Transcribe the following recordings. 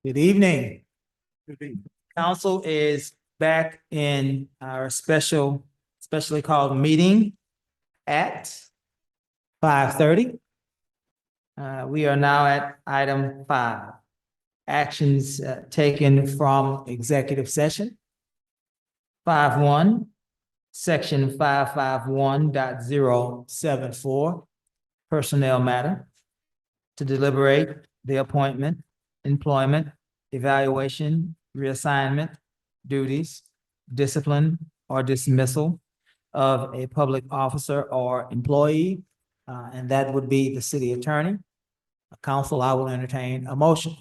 Good evening. Council is back in our specially called meeting at 5:30. We are now at item 5, actions taken from executive session. 5.1, section 551.074, personnel matter, to deliberate the appointment, employment, evaluation, reassignment, duties, discipline, or dismissal of a public officer or employee, and that would be the city attorney. Council, I will entertain a motion.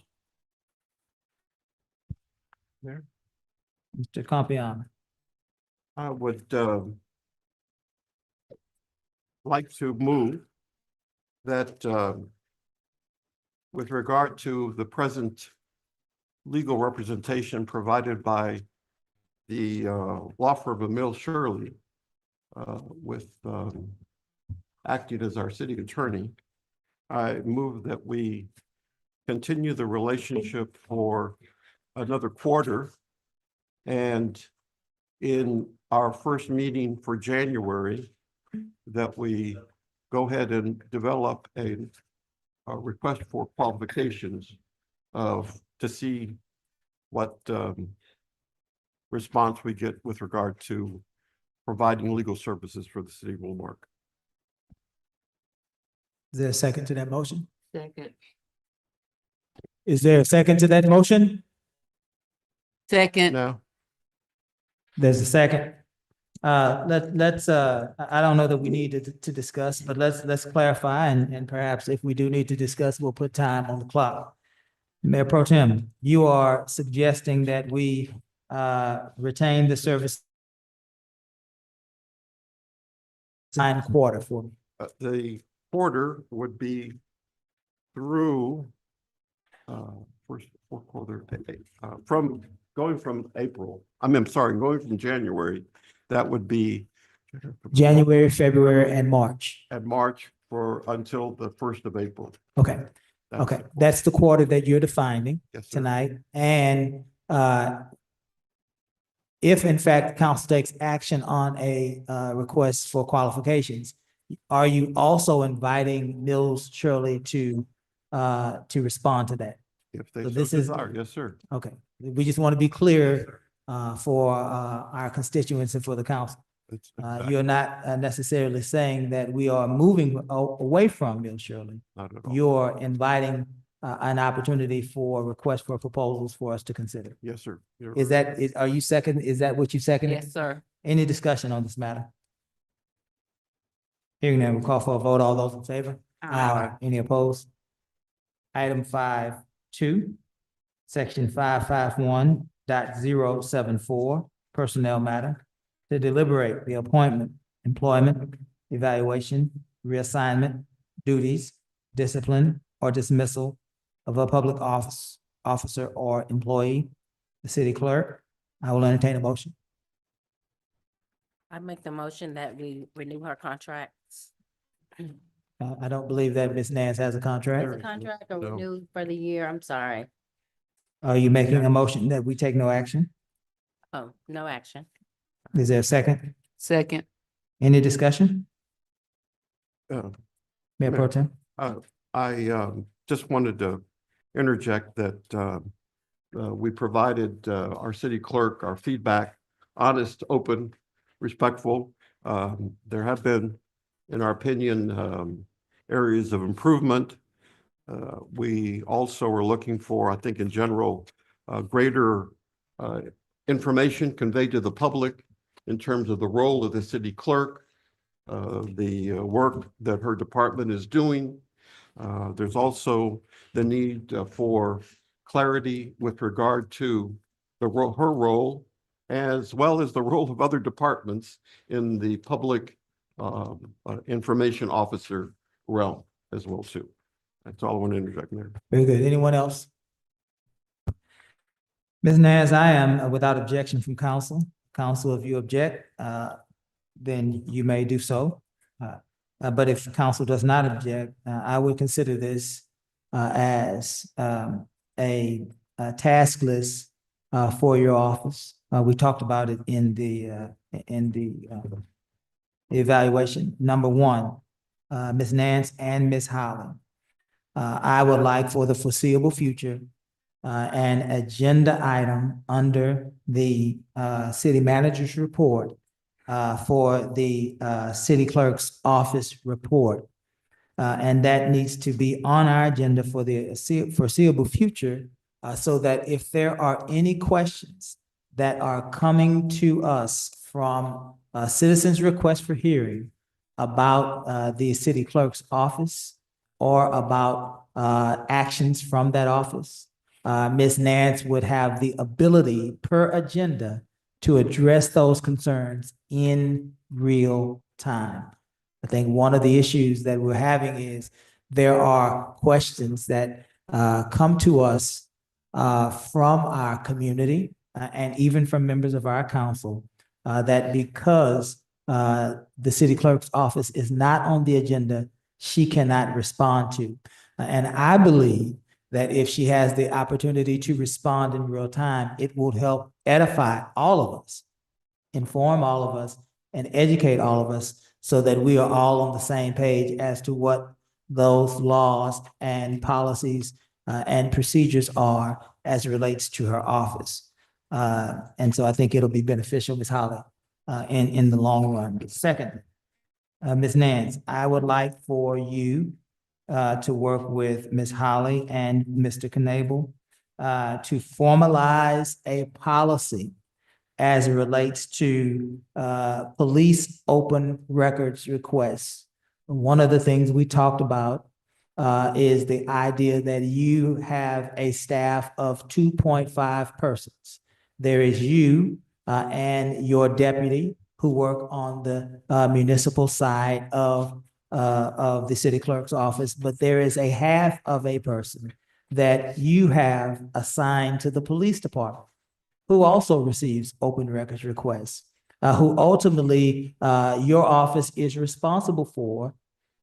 There. Mr. Compiano. I would like to move that with regard to the present legal representation provided by the law firm of Mill Shirley with acting as our city attorney, I move that we continue the relationship for another quarter, and in our first meeting for January, that we go ahead and develop a request for qualifications to see what response we get with regard to providing legal services for the city of Marque. Is there a second to that motion? Second. Is there a second to that motion? Second. Now, There's a second. Let's I don't know that we need to discuss, but let's clarify, and perhaps if we do need to discuss, we'll put time on the clock. Mayor Pro Tem, you are suggesting that we retain the service time quarter for me. the quarter would be through fourth quarter from going from April. I'm sorry, going from January, that would be January, February, and March. at March for until the 1st of April. Okay, That's okay. the quarter. That's the quarter that you're defining Yes, sir. tonight. And if in fact council takes action on a request for qualifications, are you also inviting Mills Shirley to respond to that? If they So so this is- desire, yes, sir. Okay, we just want to be clear for our constituents and for the council. It's You're not necessarily saying that we are moving away from Mills Shirley. not at all. You're inviting an opportunity for request for proposals for us to consider. Yes, sir. You're Is right. that, are you second, is that what you seconded? Yes, sir. Any discussion on this matter? Hearing none, we'll call for a vote. All those in favor? Any opposed? Item 5.2, section 551.074, personnel matter, to deliberate the appointment, employment, evaluation, reassignment, duties, discipline, or dismissal of a public officer or employee, the city clerk. I will entertain a motion. I make the motion that we renew her contracts. I don't believe that Ms. Nance has a The contract. contract or No. renew for the year, I'm sorry. Are you making a motion that we take no action? Oh, no action. Is there a second? Second. Any discussion? Uh, Mayor Pro Tem? I just wanted to interject that we provided our city clerk our feedback, honest, open, respectful. There have been, in our opinion, areas of improvement. We also are looking for, I think in general, greater information conveyed to the public in terms of the role of the city clerk, the work that her department is doing. There's also the need for clarity with regard to her role, as well as the role of other departments in the public information officer realm as well too. That's all I want to interject there. Very good. Anyone else? Ms. Nance, I am without objection from council. Council, if you object, then you may do so. But if council does not object, I would consider this as a task list for your office. We talked about it in the evaluation. Number one, Ms. Nance and Ms. Holly. I would like for the foreseeable future an agenda item under the city manager's report for the city clerk's office report. And that needs to be on our agenda for the foreseeable future, so that if there are any questions that are coming to us from citizens' request for hearing about the city clerk's office or about actions from that office, Ms. Nance would have the ability per agenda to address those concerns in real time. I think one of the issues that we're having is there are questions that come to us from our community and even from members of our council that because the city clerk's office is not on the agenda, she cannot respond to. And I believe that if she has the opportunity to respond in real time, it will help edify all of us, inform all of us, and educate all of us so that we are all on the same page as to what those laws and policies and procedures are as it relates to her office. And so I think it'll be beneficial, Ms. Holly, in the long run. Second, Ms. Nance, I would like for you to work with Ms. Holly and Mr. Knable to formalize a policy as it relates to police open records requests. One of the things we talked about is the idea that you have a staff of 2.5 persons. There is you and your deputy who work on the municipal side of the city clerk's office, but there is a half of a person that you have assigned to the police department, who also receives open records requests, who ultimately your office is responsible for.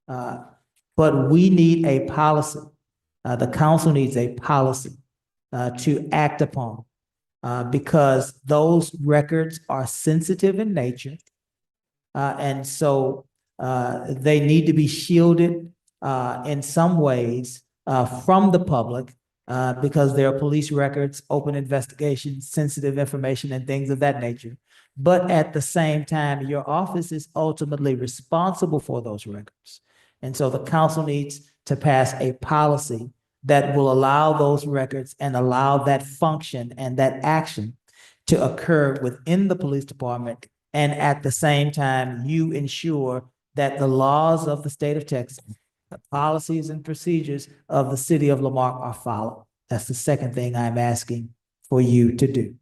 But we need a policy. The council needs a policy to act upon because those records are sensitive in nature. And so they need to be shielded in some ways from the public because there are police records, open investigations, sensitive information, and things of that nature. But at the same time, your office is ultimately responsible for those records. And so the council needs to pass a policy that will allow those records and allow that function and that action to occur within the police department. And at the same time, you ensure that the laws of the state of Texas, the policies and procedures of the city of Lamarck are followed. That's the second thing I'm asking for you to do.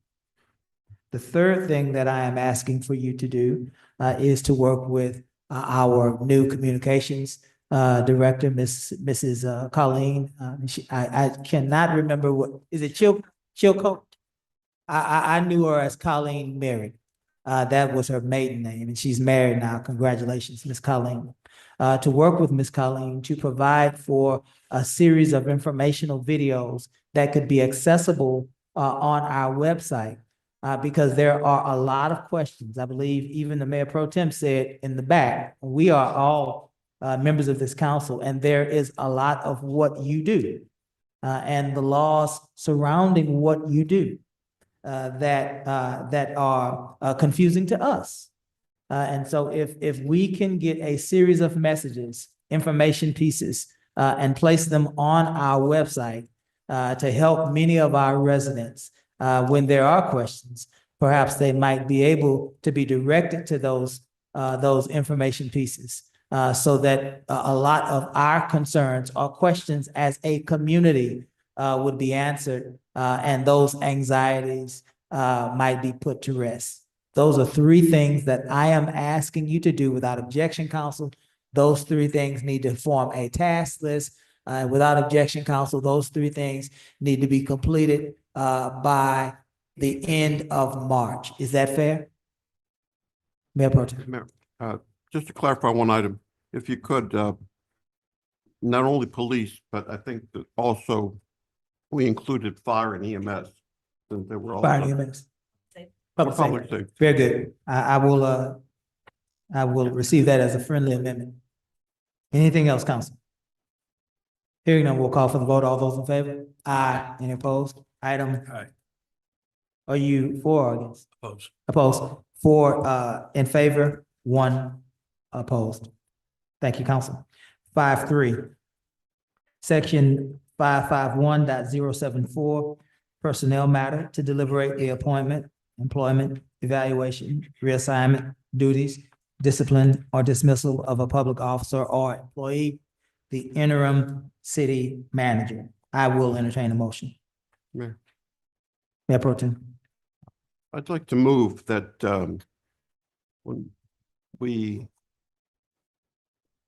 The third thing that I am asking for you to do is to work with our new communications director, Mrs. Colleen. I cannot remember is it Chilcote? I knew her as Colleen Mary. That was her maiden name, and she's married now. Congratulations, Miss Colleen. To work with Miss Colleen to provide for a series of informational videos that could be accessible on our website, because there are a lot of questions. I believe even the Mayor Pro Tem said in the back, we are all members of this council, and there is a lot of what you do and the laws surrounding what you do that are confusing to us. And so if we can get a series of messages, information pieces, and place them on our website to help many of our residents when there are questions, perhaps they might be able to be directed to those information pieces so that a lot of our concerns or questions as a community would be answered and those anxieties might be put to rest. Those are three things that I am asking you to do without objection, council. Those three things need to form a task list. Without objection, council, those three things need to be completed by the end of March. Is that fair? Mayor Pro Tem. Mayor, just to clarify one item, if you could, not only police, but I think that also we included fire and EMS, since they were all. Fire and EMS. Public Public safety. safety. Very good. I will receive that as a friendly amendment. Anything else, council? Hearing none, we'll call for the vote. All those in favor? Aye. Any opposed? Item. Aye. Are you for or against? Opposed. Opposed? Four, in favor, one opposed. Thank you, council. 5.3. Section 551.074, personnel matter to deliberate the appointment, employment, evaluation, reassignment, duties, discipline, or dismissal of a public officer or employee, the interim city manager. I will entertain a motion. Mayor. Mayor Pro Tem. I'd like to move that when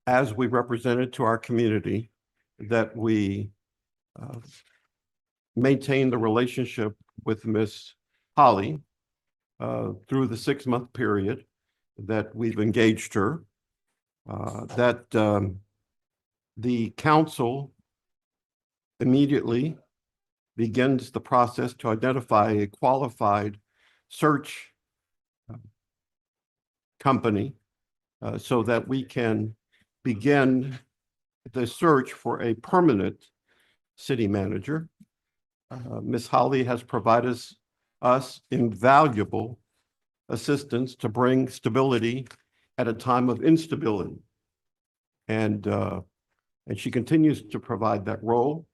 as we represented to our community, that we maintain the relationship with Miss Holly through the 6-month period that we've engaged her, that the council immediately begins the process to identify a qualified search company so that we can begin the search for a permanent city manager. Ms. Holly has provided us invaluable assistance to bring stability at a time of instability. And she continues to provide that role.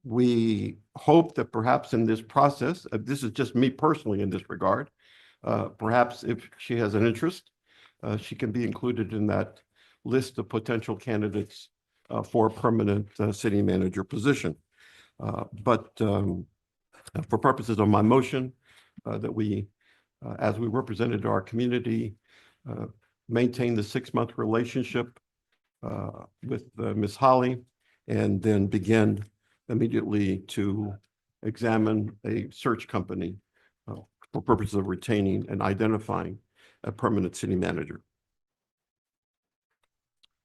We hope that perhaps in this process, this is just me personally in this regard, perhaps if she has an interest, she can be included in that list of potential candidates for a permanent city manager position. But for purposes of my motion, that we, as we represented our community, maintain the 6-month relationship with Ms. Holly, and then begin immediately to examine a search company for purposes of retaining and identifying a permanent city manager.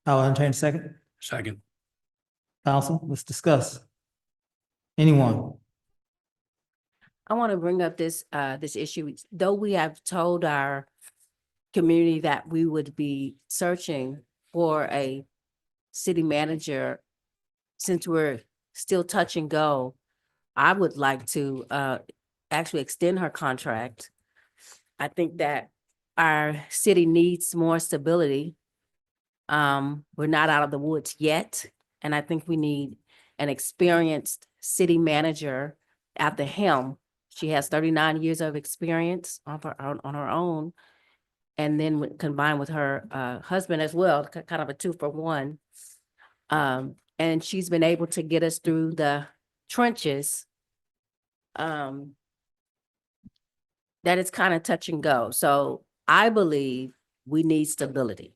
I'll entertain a second. Second. Council, let's discuss. Anyone? I want to bring up this issue. Though we have told our community that we would be searching for a city manager, since we're still touch and go, I would like to actually extend her contract. I think that our city needs more stability. We're not out of the woods yet, and I think we need an experienced city manager at the helm. She has 39 years of experience on her own, and then combined with her husband as well, kind of a 2-for-1. And she's been able to get us through the trenches. That is kind of touch and go. So I believe we need stability.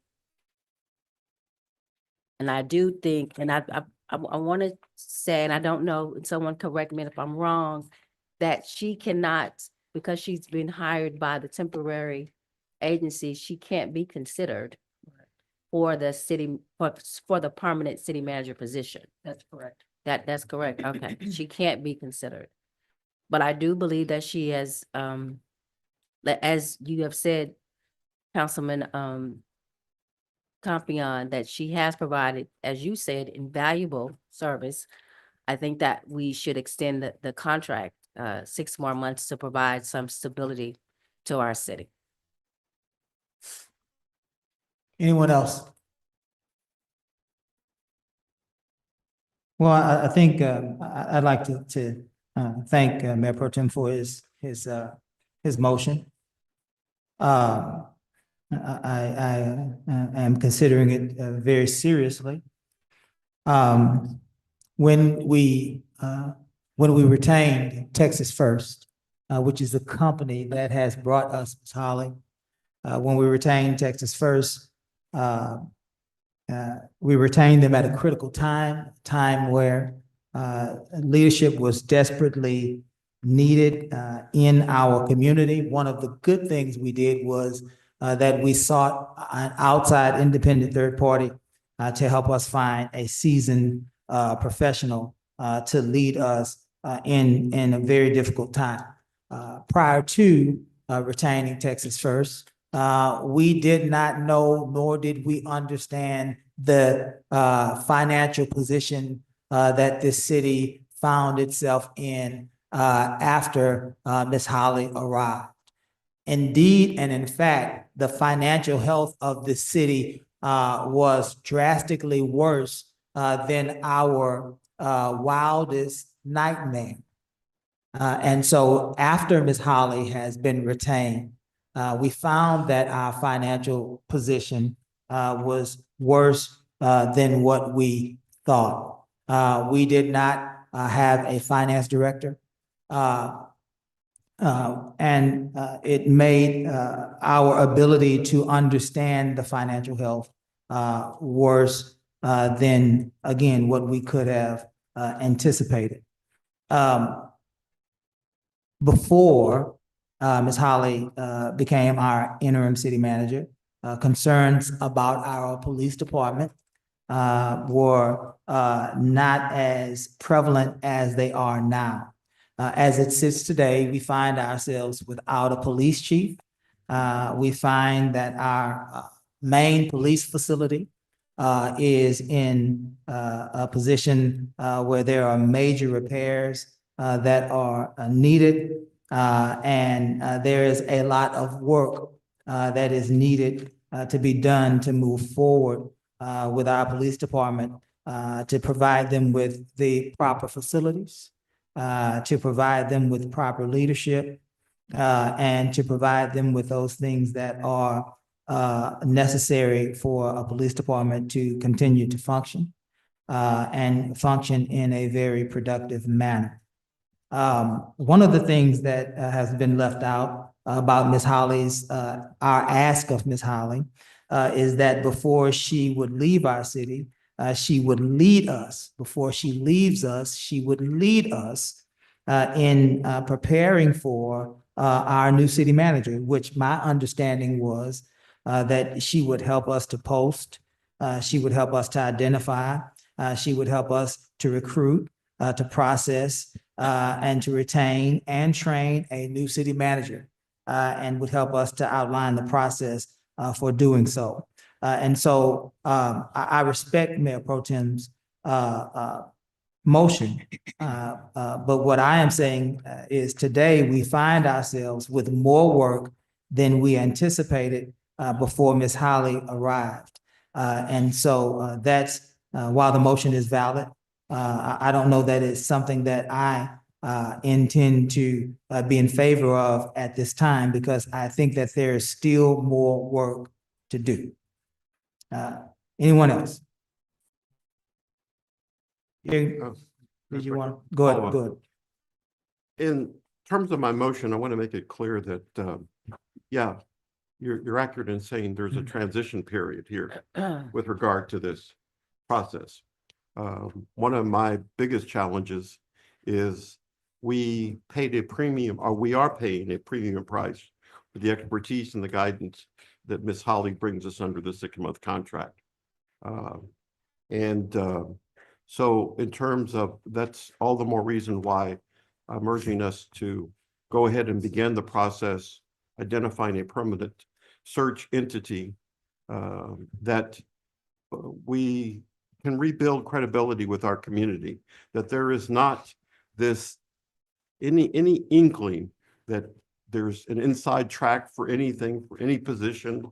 And I do think, and I want to say, and I don't know, and someone correct me if I'm wrong, that she cannot, because she's been hired by the temporary agency, she can't be considered for the city, for the permanent city manager position. That's correct. That's correct. Okay. She can't be considered. But I do believe that she has, as you have said, Councilman Compion, that she has provided, as you said, invaluable service. I think that we should extend the contract 6 more months to provide some stability to our city. Anyone else? Well, I think I'd like to thank Mayor Pro Tem for his motion. I am considering it very seriously. When we retained Texas First, which is the company that has brought us Ms. Holly, when we retained Texas First, we retained them at a critical time where leadership was desperately needed in our community. One of the good things we did was that we sought an outside independent third party to help us find a seasoned professional to lead us in a very difficult time. Prior to retaining Texas First, we did not know, nor did we understand the financial position that this city found itself in after Ms. Holly arrived. Indeed, and in fact, the financial health of the city was drastically worse than our wildest nightmare. And so after Ms. Holly has been retained, we found that our financial position was worse than what we thought. We did not have a finance director. And it made our ability to understand the financial health worse than, again, what we could have anticipated. Before Ms. Holly became our interim city manager, concerns about our police department were not as prevalent as they are now. As it sits today, we find ourselves without a police chief. We find that our main police facility is in a position where there are major repairs that are needed, and there is a lot of work that is needed to be done to move forward with our police department to provide them with the proper facilities, to provide them with proper leadership, and to provide them with those things that are necessary for a police department to continue to function and function in a very productive manner. One of the things that has been left out about Ms. Holly's, our ask of Ms. Holly, is that before she would leave our city, she would lead us. Before she leaves us, she would lead us in preparing for our new city manager, which my understanding was that she would help us to post, she would help us to identify, she would help us to recruit, to process, and to retain and train a new city manager, and would help us to outline the process for doing so. And so I respect Mayor Pro Tem's motion, but what I am saying is today we find ourselves with more work than we anticipated before Ms. Holly arrived. And so that's while the motion is valid, I don't know that it's something that I intend to be in favor of at this time, because I think that there is still more work to do. Anyone else? Did you want to go ahead? Go ahead. In terms of my motion, I want to make it clear that, yeah, you're accurate in saying there's a transition period here with regard to this process. One of my biggest challenges is we paid a premium, or we are paying a premium price for the expertise and the guidance that Ms. Holly brings us under the 6-month contract. So in terms of, that's all the more reason why I'm urging us to go ahead and begin the process, identifying a permanent search entity that we can rebuild credibility with our community, that there is not this any inkling that there's an inside track for anything, for any position.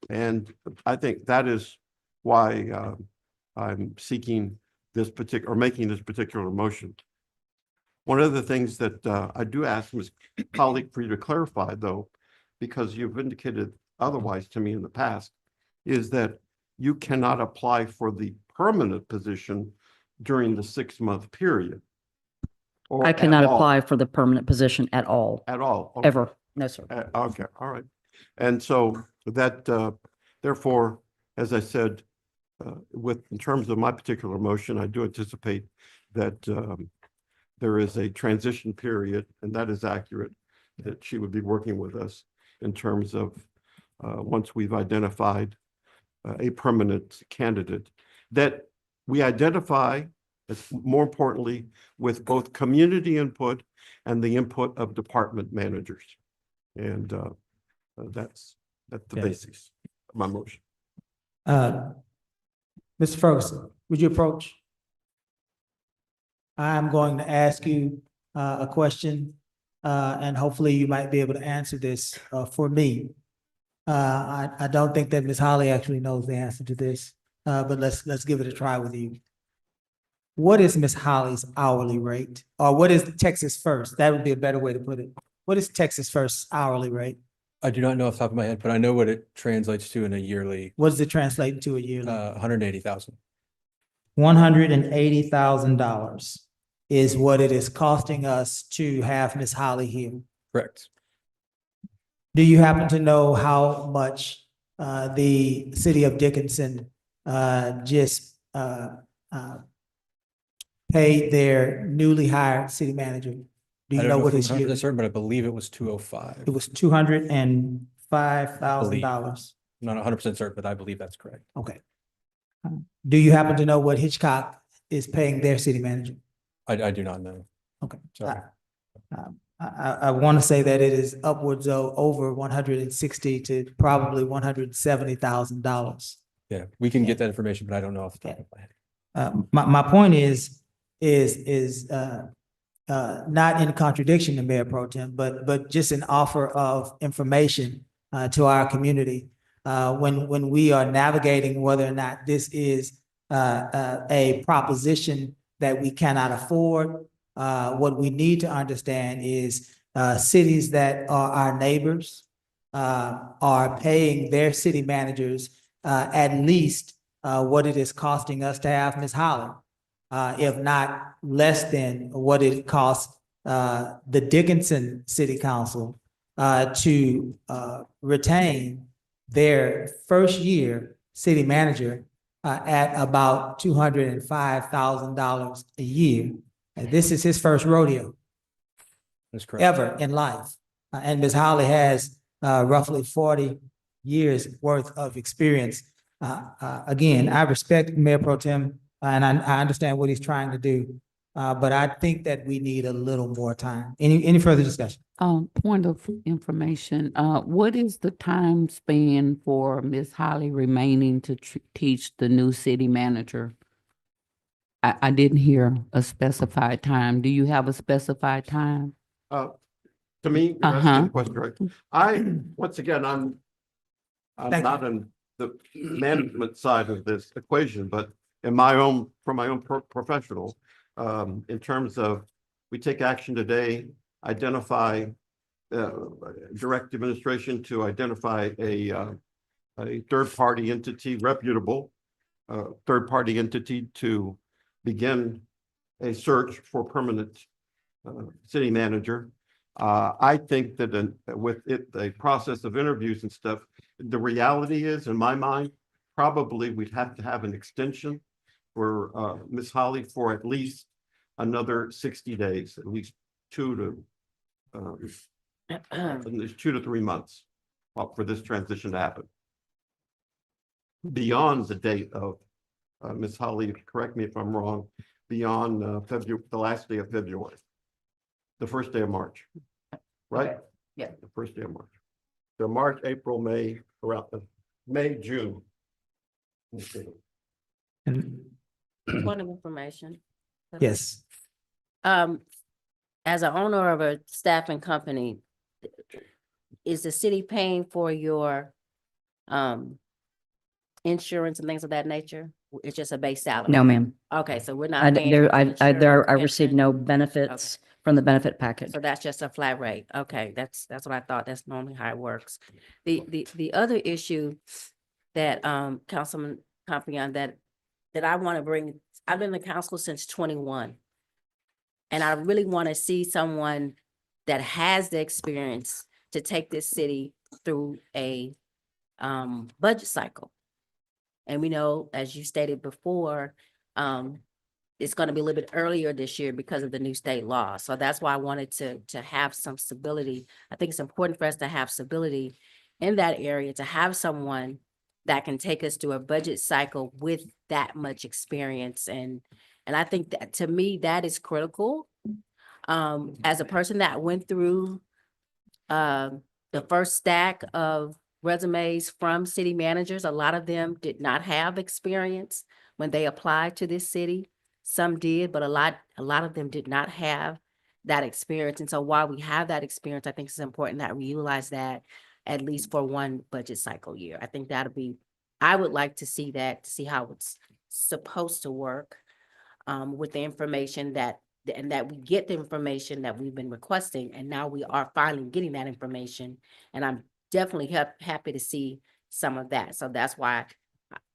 And I think that is why I'm seeking this particular, or making this particular motion. One of the things that I do ask Ms. Colleague for you to clarify, though, because you've indicated otherwise to me in the past, is that you cannot apply for the permanent position during the 6-month period. Or I cannot at all. apply for the permanent position at all, At all. Okay. ever. No, sir. Okay, all right. And so that, therefore, as I said, in terms of my particular motion, I do anticipate that there is a transition period, and that is accurate, that she would be working with us in terms of once we've identified a permanent candidate, that we identify It's more importantly, with both community input and the input of department managers. And that's the Okay. basis of my motion. Mr. Ferguson, would you approach? I'm going to ask you a question, and hopefully you might be able to answer this for me. I don't think that Ms. Holly actually knows the answer to this, but let's give it a try with you. What is Ms. Holly's hourly rate? Or what is Texas First? That would be a better way to put it. What is Texas First hourly rate? I do not know off the top of my head, but I know what it translates to in a yearly, What does it translate to a yearly? 180,000. $180,000 is what it is costing us to have Ms. Holly here. Correct. Do you happen to know how much the city of Dickinson just paid their newly hired city manager? Do I you don't know what if his I'm 100% year? certain, but I believe it was 205. It was $205,000. I'm not 100% certain, but I believe that's correct. Okay. Do you happen to know what Hitchcock is paying their city manager? I do not know. Okay. Sorry. I want to say that it is upwards of over 160 to probably $170,000. Yeah, we can get that information, but I don't know off the top of my head. My point is not in contradiction to Mayor Pro Tem, but just an offer of information to our community when we are navigating whether or not this is a proposition that we cannot afford. What we need to understand is cities that are our neighbors are paying their city managers at least what it is costing us to have Ms. Holly, if not less than what it costs the Dickinson City Council to retain their first year city manager at about $205,000 a year. And this is his first rodeo That's correct. ever in life. And Ms. Holly has roughly 40 years worth of experience. Again, I respect Mayor Pro Tem and I understand what he's trying to do. But I think that we need a little more time. Any further discussion? Point of information, what is the time span for Ms. Holly remaining to teach the new city manager? I didn't hear a specified time. Do you have a specified time? To me, you're asking the question, right? Once again, I'm Thank you. not in the management side of this equation, but from my own professional, in terms of, we take action today, identify direct administration to identify a third-party entity, reputable third-party entity to begin a search for permanent city manager. I think that with the process of interviews and stuff, the reality is, in my mind, probably we'd have to have an extension for Ms. Holly for at least another 60 days, at least 2 to 3 months for this transition to happen. Beyond the date of Ms. Holly, correct me if I'm wrong, beyond February, the last day of February, the first day of March, right? Okay. Yeah. The first day of March. So March, April, May, around May, June. Okay. And Point of information. yes, As an owner of a staffing company, is the city paying for your insurance and things of that nature? It's just a base salary? No, ma'am. Okay, so we're I, not paying. there, for I insurance, received pension. no benefits from the benefit package. So that's just a flat rate. Okay, that's what I thought. That's normally how it works. The other issue that Councilman Compion that I want to bring, I've been in the council since 21. And I really want to see someone that has the experience to take this city through a budget cycle. And we know, as you stated before, it's going to be a little bit earlier this year because of the new state law. So that's why I wanted to have some stability. I think it's important for us to have stability in that area, to have someone that can take us through a budget cycle with that much experience and And I think that, to me, that is critical. As a person that went through the first stack of resumes from city managers, a lot of them did not have experience when they applied to this city. Some did, but a lot of them did not have that experience. And so while we have that experience, I think it's important that we utilize that at least for one budget cycle year. I think I would like to see that, to see how it's supposed to work with the information and that we get the information that we've been requesting, and now we are finally getting that information. And I'm definitely happy to see some of that. So that's why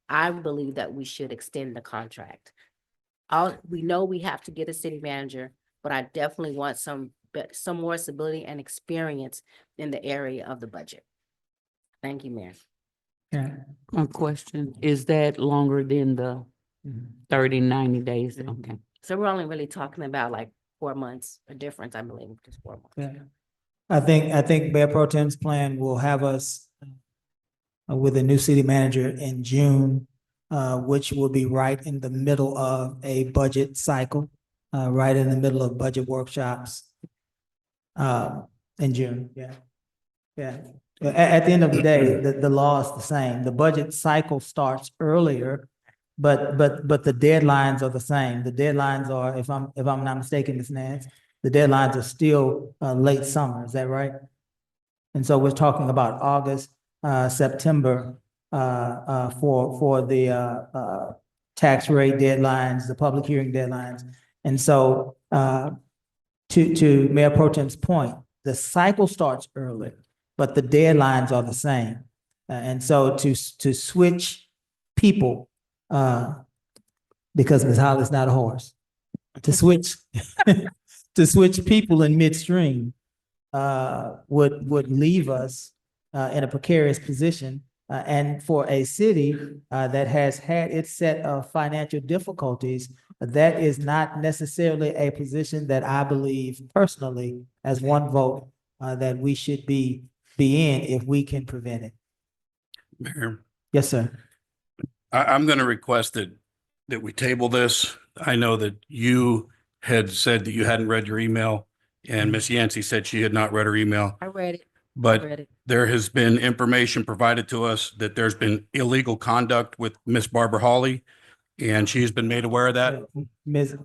I believe that we should extend the contract. We know we have to get a city manager, but I definitely want some more stability and experience in the area of the budget. Thank you, Mayor. Yeah. My question, is that longer than the 30, 90 days? Mhm. Okay. So we're only really talking about like 4 months, a difference, I believe, just 4 months. Yeah. I think Mayor Pro Tem's plan will have us with a new city manager in June, which will be right in the middle of a budget cycle, right in the middle of budget workshops in June. Yeah. Yeah. At the end of the day, the law is the same. The budget cycle starts earlier, but the deadlines are the same. The deadlines are, if I'm not mistaken, Ms. Nance, the deadlines are still late summer. Is that right? And so we're talking about August, September for the tax rate deadlines, the public hearing deadlines. And so to Mayor Pro Tem's point, the cycle starts early, but the deadlines are the same. And so to switch people, because Ms. Holly's not a horse, to switch people in midstream would leave us in a precarious position. And for a city that has had its set of financial difficulties, that is not necessarily a position that I believe personally, as one vote, that we should be in if we can prevent it. Mayor, Yes, sir. I'm going to request that we table this. I know that you had said that you hadn't read your email, and Ms. Yancey said she had not read her email, I read it. but there has been information provided to us that there's been illegal conduct with Miss Barbara Hawley, and she has been made aware of that. Ms.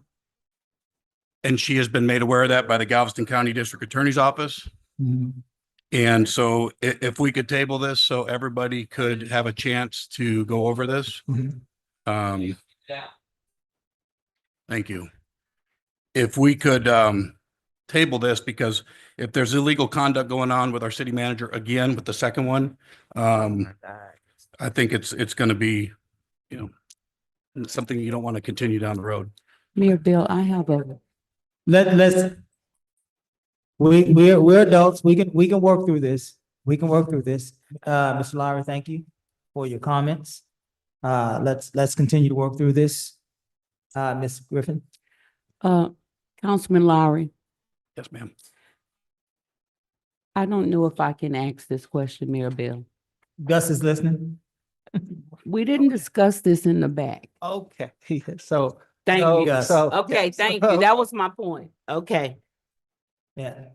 And she has been made aware of that by the Galveston County District Attorney's Office. Mhm. And so if we could table this so everybody could have a chance to go over this. Mhm. Thank you. If we could table this, because if there's illegal conduct going on with our city manager again with the second one, I think it's going to be, something you don't want to continue down the road. Mayor Bill, I have We're adults. We can work through this. We can work through this. Mr. Lowry, thank you for your comments. Let's continue to work through this. Ms. Griffin? Councilman Lowry, Yes, ma'am. I don't know if I can ask this question, Mayor Bill. Gus is listening. We didn't discuss this in the back. Okay, so. Thank so- you. Gus. So, okay, thank you. That was my point. Okay. Yeah.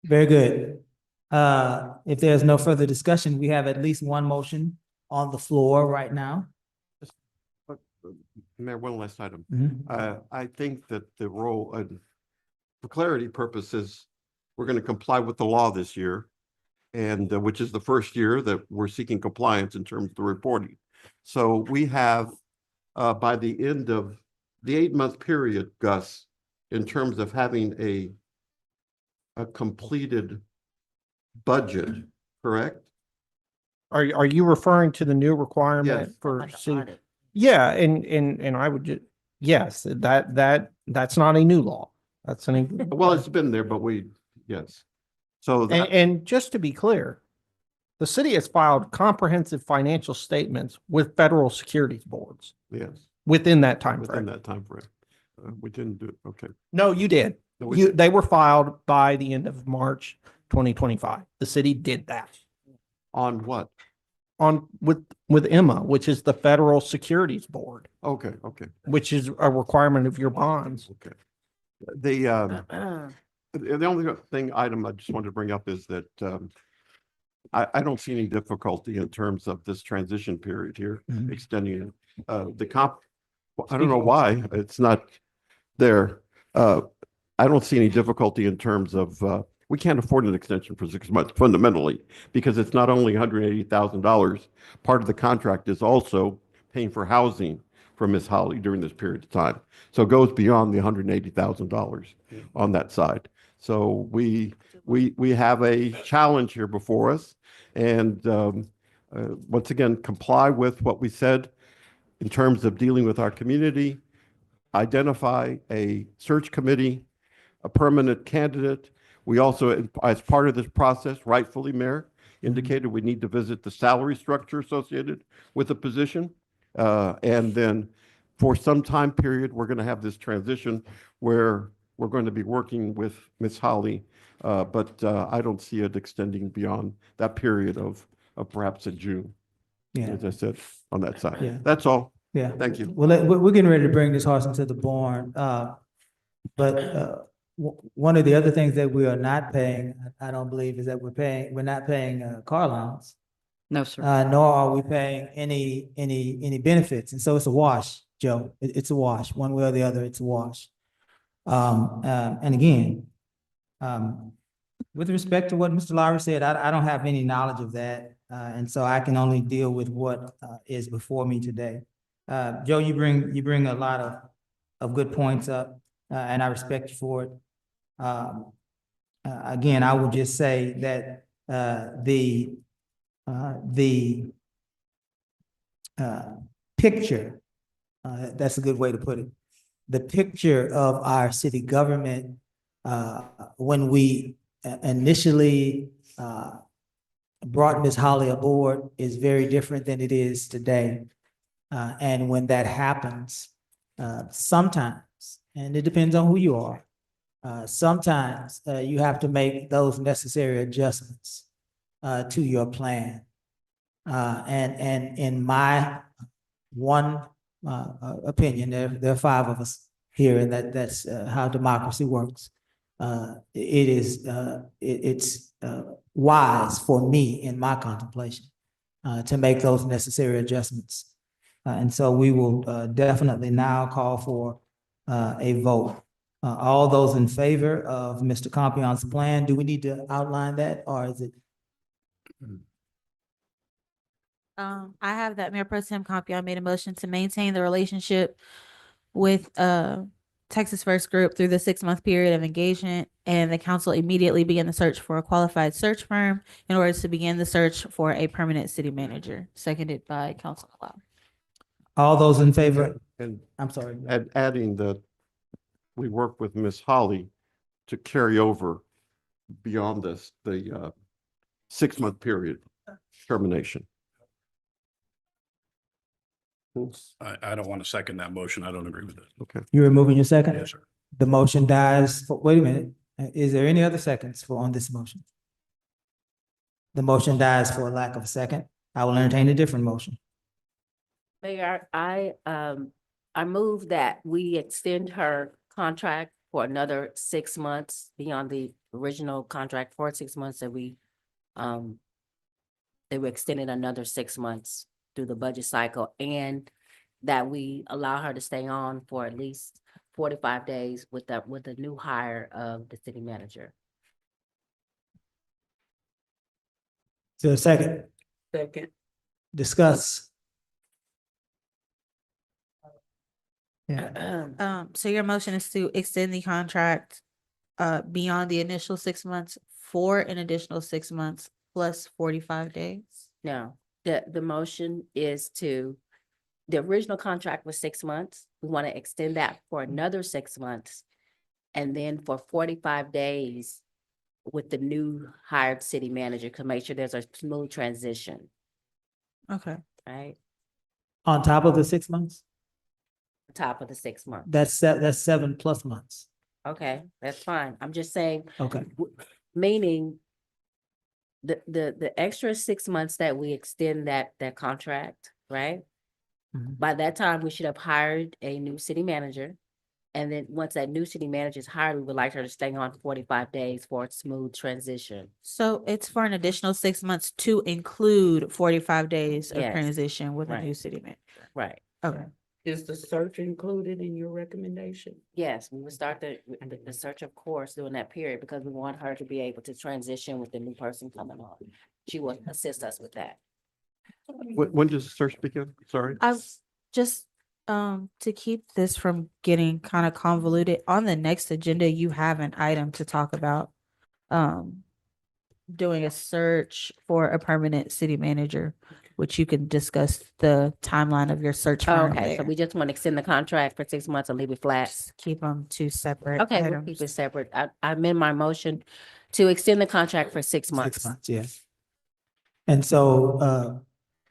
Very good. If there's no further discussion, we have at least one motion on the floor right now. Mayor, one last item. Mhm. I think that the role, for clarity purposes, we're going to comply with the law this year, and which is the first year that we're seeking compliance in terms of the reporting. So we have, by the end of the 8-month period, Gus, in terms of having a completed budget, correct? Are you referring to the new requirement Yes. for Like an city? audit. Yeah, and I would just, yes, that's not a new law. That's an, Well, it's been there, but yes. So that, and just to be clear, the city has filed comprehensive financial statements with federal securities boards yes, within that time within frame. that time frame. We didn't do it, okay. No, you did. No, we They were filed by the end of March 2025. The city did that. On what? with Emma, which is the Federal Securities Board, Okay, okay, which is a requirement of your bonds. okay. The only item I just wanted to bring up is that I don't see any difficulty in terms of this transition period here, extending it. I don't know why it's not there. I don't see any difficulty in terms of, we can't afford an extension for 6 months fundamentally, because it's not only $180,000. Part of the contract is also paying for housing for Ms. Holly during this period of time. So it goes beyond the $180,000 on that side. So we have a challenge here before us. And once again, comply with what we said in terms of dealing with our community, identify a search committee, a permanent candidate. We also, as part of this process, rightfully, Mayor, indicated we need to visit the salary structure associated with the position. And then for some time period, we're going to have this transition where we're going to be working with Ms. Holly. But I don't see it extending beyond that period of perhaps in June, Yeah, as I said, on that side. Yeah. That's all. yeah. Thank you. Well, we're getting ready to bring this horse into the barn. But one of the other things that we are not paying, I don't believe, is that we're not paying car allowance. No, sir. Nor are we paying any benefits. And so it's a wash, Joe. It's a wash, one way or the other, it's a wash. And again, with respect to what Mr. Lowry said, I don't have any knowledge of that. And so I can only deal with what is before me today. Joe, you bring a lot of good points up, and I respect you for it. Again, I would just say that the picture, that's a good way to put it. The picture of our city government, when we initially brought Ms. Holly aboard, is very different than it is today. And when that happens, sometimes, and it depends on who you are, sometimes you have to make those necessary adjustments to your plan. And in my one opinion, there are 5 of us here, and that's how democracy works. It's wise for me in my contemplation to make those necessary adjustments. And so we will definitely now call for a vote. All those in favor of Mr. Compion's plan, do we need to outline that, or is it? I have that Mayor Pro Tem Compion made a motion to maintain the relationship with Texas First Group through the 6-month period of engagement, and the council immediately begin the search for a qualified search firm in order to begin the search for a permanent city manager, seconded by Council Cloud. All those in favor? And I'm sorry. adding that we work with Ms. Holly to carry over beyond this, the 6-month period termination. I don't want to second that motion. I don't agree with it. Okay. You're removing your second? Yes, sir. The motion dies for, wait a minute. Is there any other seconds on this motion? The motion dies for lack of a second. I will entertain a different motion. Mayor, I move that we extend her contract for another 6 months beyond the original contract for 6 months that they were extended another 6 months through the budget cycle, and that we allow her to stay on for at least 45 days with the new hire of the city manager. To a second, Second. discuss. Yeah. So your motion is to extend the contract beyond the initial 6 months for an additional 6 months plus 45 days? No, the motion is the original contract was 6 months. We want to extend that for another 6 months. And then for 45 days with the new hired city manager to make sure there's a smooth transition, Okay. right? On top of the 6 months? Top of the 6 months. That's 7+ months. Okay, that's fine. I'm just saying, Okay. meaning the extra 6 months that we extend that contract, right? Mhm. By that time, we should have hired a new city manager. And then once that new city manager is hired, we would like her to stay on 45 days for a smooth transition. So it's for an additional 6 months to include 45 days of Yes. transition with a Right. new city manager. Right. Okay. Is the search included in your recommendation? Yes, we would start the search, of course, during that period because we want her to be able to transition with the new person coming on. She will assist us with that. When does the search begin? Sorry. I just, to keep this from getting kind of convoluted, on the next agenda, you have an item to talk about. Doing a search for a permanent city manager, which you can discuss the timeline of your search firm Okay, so there. we just want to extend the contract for 6 months and leave it flat. Just keep them two separate Okay, we'll items. keep it separate. I amend my motion to extend the contract for 6 months. 6 months, yes. And so,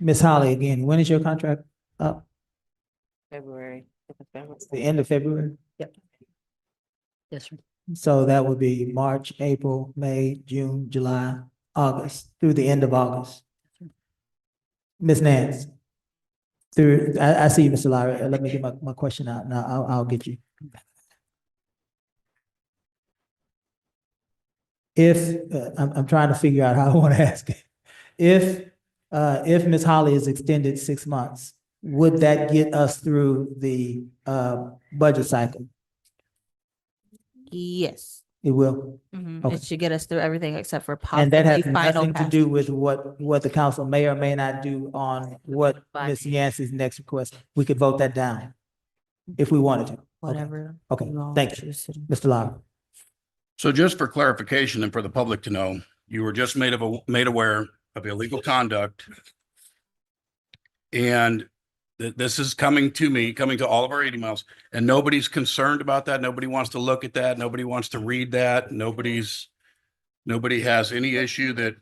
Ms. Holly, again, when is your contract up? February. The end of February? Yes, sir. So that would be March, April, May, June, July, August, through the end of August. Ms. Nance? I see you, Mr. Lowry. Let me get my question out and I'll get you. I'm trying to figure out how I want to ask it. If Ms. Holly is extended 6 months, would that get us through the, budget cycle? Yes. It will? Mhm. Okay. It should get us through everything except for And that has possibly final nothing to do passage. with what the council may or may not do on what Ms. Yancey's next request. We could vote that down if we wanted to. Okay. Whatever. Okay, you all thank you. choose to do. Mr. Lowry. So just for clarification and for the public to know, you were just made aware of illegal conduct. And this is coming to me, coming to all of our emails, and nobody's concerned about that. Nobody wants to look at that. Nobody wants to read that. Nobody has any issue that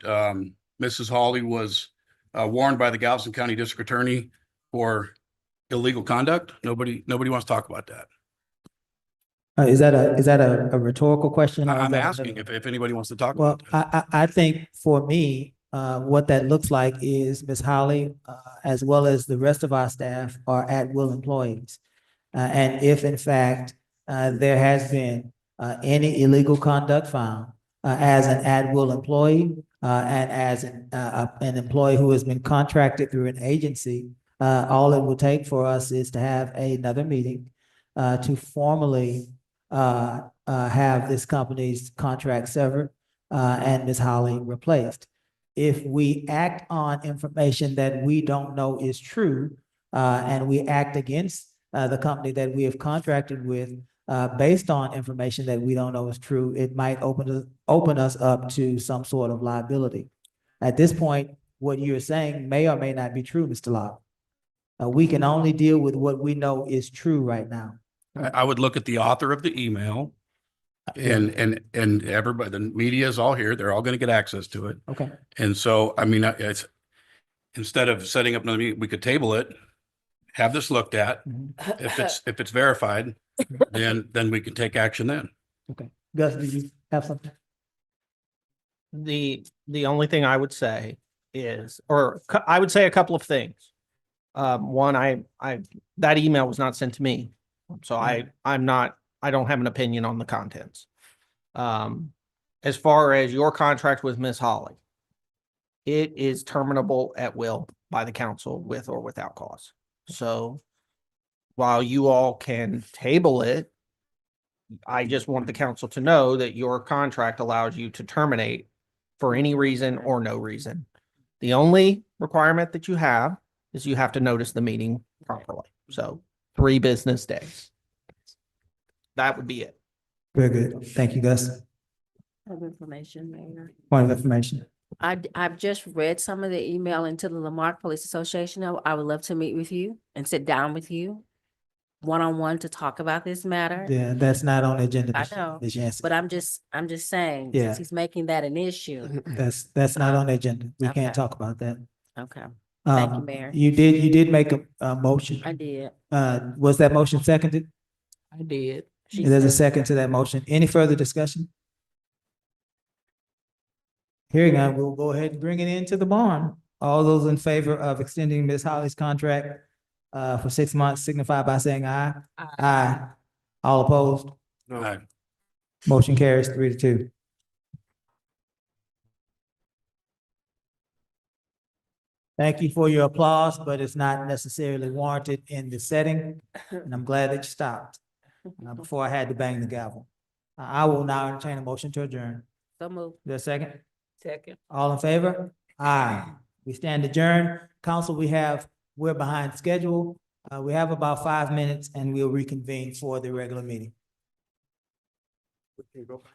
Mrs. Hawley was warned by the Galveston County District Attorney for illegal conduct. Nobody wants to talk about that. Is that a rhetorical question? or is I'm that asking another- if anybody wants to talk Well, about that. I think for me, what that looks like is Ms. Holly, as well as the rest of our staff are at-will employees. And if in fact, there has been, any illegal conduct found, as an at-will employee, and as an employee who has been contracted through an agency, all it would take for us is to have another meeting, to formally, have this company's contract severed, and Ms. Holly replaced. If we act on information that we don't know is true, and we act against the company that we have contracted with, based on information that we don't know is true, it might open us up to some sort of liability. At this point, what you're saying may or may not be true, Mr. Locke. We can only deal with what we know is true right now. I would look at the author of the email and everybody, the media is all here. They're all going to get access to it. Okay. And so, I mean, it's, instead of setting up another meeting, we could table it, have this looked at. If it's verified, then we can take action then. Okay. Gus, do you have something? The only thing I would say is, I would say a couple of things. One, that email was not sent to me, so I don't have an opinion on the contents. As far as your contract with Ms. Holly, it is terminable at will by the council with or without cause. So while you all can table it, I just want the council to know that your contract allows you to terminate for any reason or no reason. The only requirement that you have is you have to notice the meeting properly. So 3 business days. That would be it. Very good. Thank you, Gus. Of information, Mayor. Point of information. I've just read some of the email into the Marque Police Association. I would love to meet with you and sit down with you one-on-one to talk about this matter. Yeah, that's not on the agenda. I know, Ms. Yancey. But I'm just saying, Yeah. since he's making that an issue. That's not on the agenda. We Okay. can't talk about that. Okay, thank you, Mayor. You did make a motion. I did. Was that motion seconded? I did. She There's a said- second to that motion. Any further discussion? Hearing none, we'll go ahead and bring it into the barn. All those in favor of extending Ms. Holly's contract for 6 months signify by saying aye. Aye. All opposed? Aye. Motion carries 3-2. Thank you for your applause, but it's not necessarily warranted in the setting, and I'm glad that you stopped before I had to bang the gavel. I will now entertain a motion to adjourn. So move. Is there a second? Second. All in favor? Aye. We stand adjourned. Council, we're behind schedule. We have about 5 minutes and we'll reconvene for the regular meeting. We can go back.